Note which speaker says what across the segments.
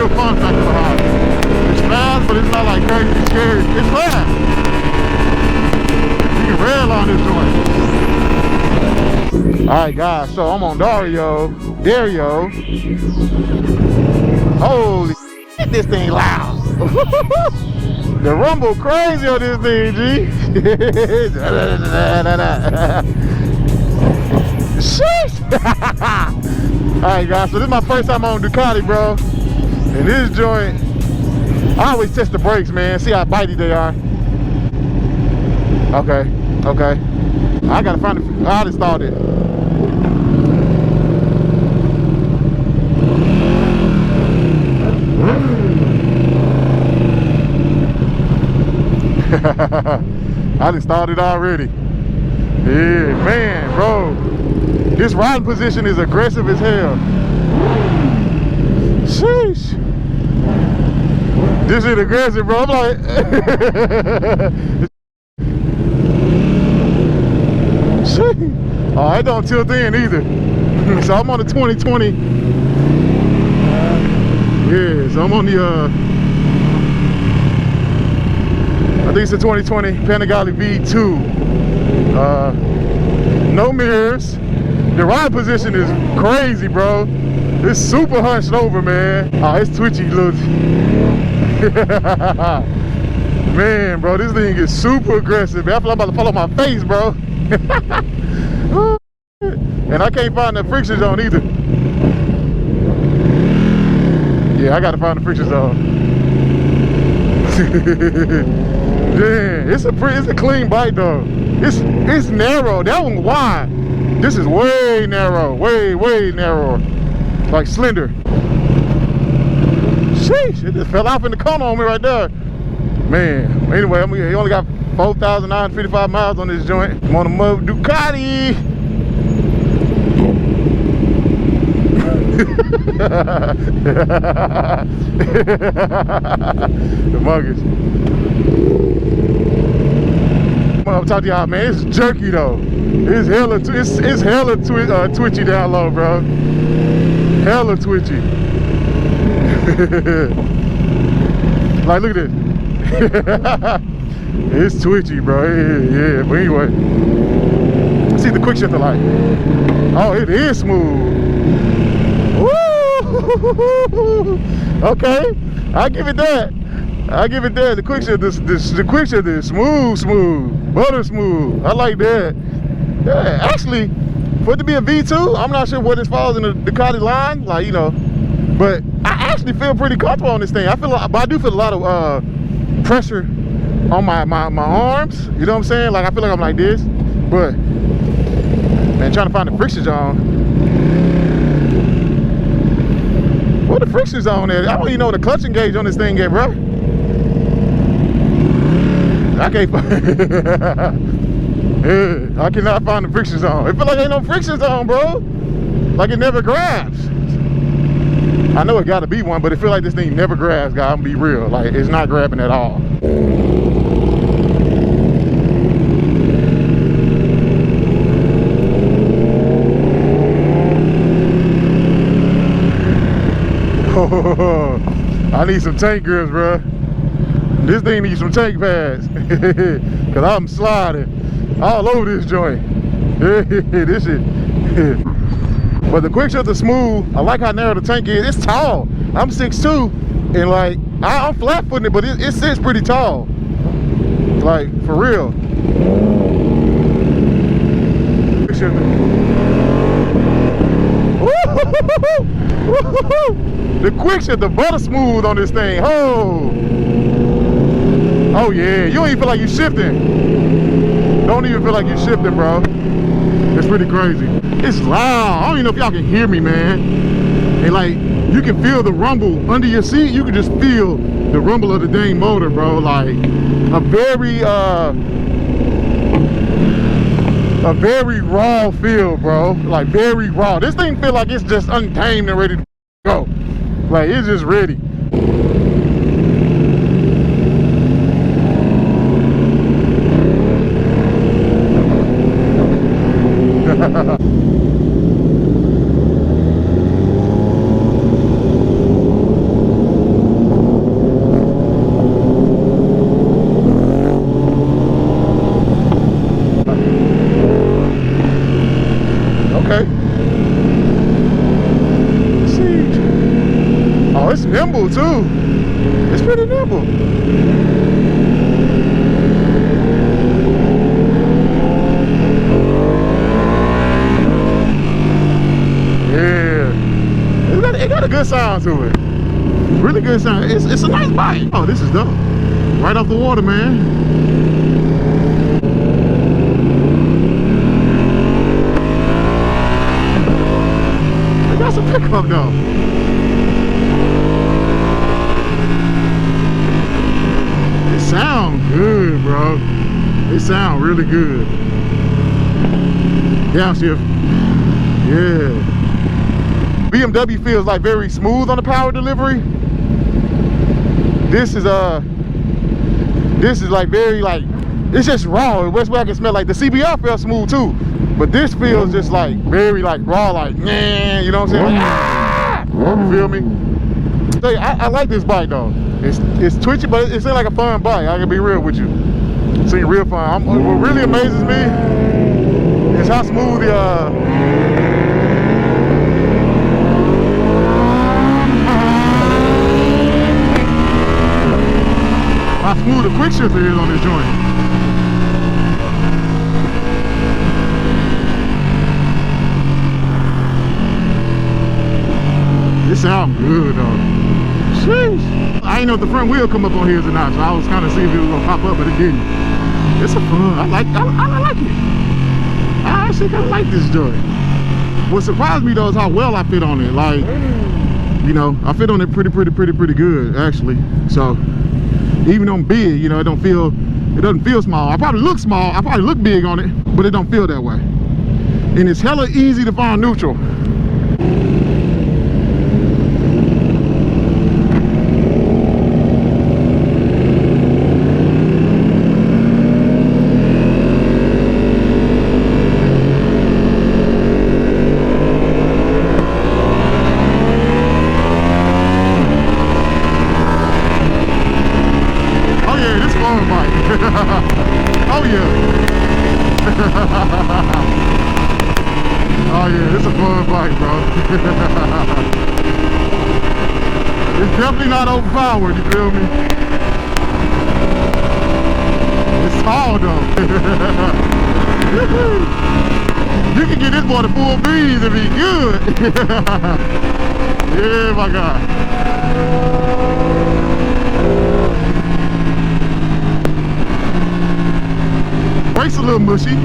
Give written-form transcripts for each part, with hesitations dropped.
Speaker 1: real fun factor behind it. It's fast, but it's not like crazy scary. It's fast. You can rail on this joint. Alright guys, so I'm on Dario. Holy shit, this thing loud. The rumble crazy on this thing, G. Sheesh. Alright guys, so this is my first time on Ducati, bro. And this joint, I always test the brakes, man. See how bitey they are. Okay. I gotta find it. I just installed it. I done started already. Yeah, man, bro. This riding position is aggressive as hell. Sheesh. This is aggressive, bro. I'm like, oh, it don't tilt in either. So I'm on the 2020. Yeah, so I'm on the I think it's the 2020 Ducati V2. No mirrors. The ride position is crazy, bro. It's super hunched over, man. Oh, it's twitchy, look. Man, bro, this thing is super aggressive. Man, I feel like I'm about to fall on my face, bro. And I can't find the friction zone either. Yeah, I gotta find the friction zone. Damn, it's a clean bike though. It's narrow. That one wide. This is way narrow, way narrower. Like slender. Sheesh, it just fell off in the corner on me right there. Man, anyway, he only got 4,955 miles on this joint. I'm on a mud Ducati. The muggers. I'm talking to y'all, man. It's jerky though. It's hella twitchy down low, bro. Hella twitchy. Like, look at this. It's twitchy, bro. Yeah. But anyway, let's see the quick shifter like. Oh, it is smooth. Woo! Okay, I give it that. The quick shifter, the quick shifter is smooth, butter smooth. I like that. Yeah, actually, for it to be a V2, I'm not sure what it falls in the Ducati line, like, you know, but I actually feel pretty comfortable on this thing. I do feel a lot of pressure on my arms. You know what I'm saying? Like, I feel like I'm like this, but man, trying to find the friction zone. What the friction zone is? I don't even know the clutching gauge on this thing yet, bro. I can't find. Yeah, I cannot find the friction zone. It feel like ain't no friction zone, bro. Like it never grabs. I know it gotta be one, but it feel like this thing never grabs, guys. I'm gonna be real. Like it's not grabbing at all. I need some tank grips, bro. This thing needs some tank pads. Cause I'm sliding all over this joint. This shit. But the quick shifter smooth. I like how narrow the tank is. It's tall. I'm 6'2", and like I'm flat footing it, but it sits pretty tall. Like for real. Quick shifter. The quick shifter, butter smooth on this thing. Oh yeah, you don't even feel like you're shifting. Don't even feel like you're shifting, bro. It's pretty crazy. It's loud. I don't even know if y'all can hear me, man. And like, you can feel the rumble under your seat. You can just feel the rumble of the dang motor, bro. Like a very raw feel, bro. Like very raw. This thing feel like it's just untamed and ready to go. Like it's just ready. nimble too. It's pretty nimble. Yeah. It got a good sound to it. Really good sound. It's a nice bike. Oh, this is dope. Right off the water, man. That's a pickup though. It sound good, bro. It sound really good. Downshift. Yeah. BMW feels like very smooth on the power delivery. This is like very like, it's just raw. West where I can smell like the CBR feels smooth too. But this feels just like very like raw, like nah, you know what I'm saying? Like, ah! You feel me? So yeah, I like this bike though. It's twitchy, but it's like a fun bike. I can be real with you. It's real fun. What really amazes me is how smooth the quick shifter is on this joint. It sounds good though. Sheesh. I didn't know if the front wheel come up on here or not, so I was kind of seeing if it was gonna pop up, but it didn't. It's a fun. I like it. I actually kind of like this joint. What surprised me though is how well I fit on it. Like, you know, I fit on it pretty good actually. So even though I'm big, you know, it doesn't feel small. I probably look small. I probably look big on it, but it don't feel that way. And it's hella easy to find neutral. Oh yeah. Oh yeah, it's a fun bike, bro. It's definitely not overpowered, you feel me? It's tall though. You can get this boy to full breeze and be good. Yeah, my God. Brakes a little mushy,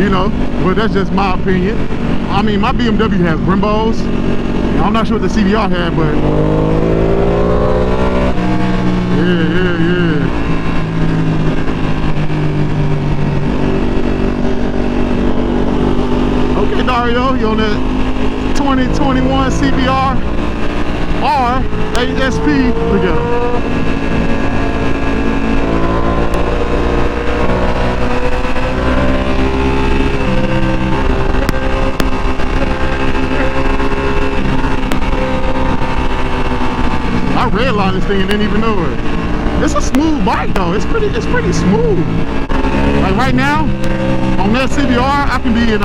Speaker 1: you know, but that's just my opinion. I mean, my BMW has Brimbos. I'm not sure what the CBR had, but yeah. Okay, Dario, you on that 2021 CBR or ASP together. I redlined this thing and didn't even know it. It's a smooth bike though. It's pretty smooth. Like right now, on that CBR, I can be in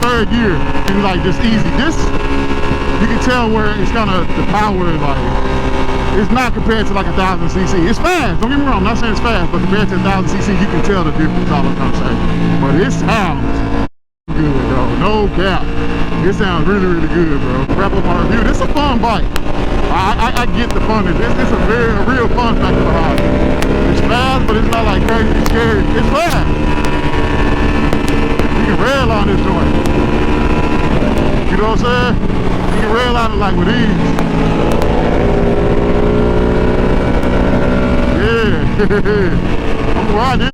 Speaker 1: third gear and like just easy. This, you can tell where it's kind of the power like it's not compared to like 1000cc. It's fast. Don't get me wrong. I'm not saying it's fast, but compared to 1000cc, you can tell the difference. All I'm trying to say. But it sounds good though. No cap. It sounds really good, bro. Wrap up my review. This is a fun bike. I get the fun of this. It's a real fun factor behind it. It's fast, but it's not like crazy scary. It's fast. You can redline this joint. You know what I'm saying? You can redline it like with ease. Yeah. I'm riding.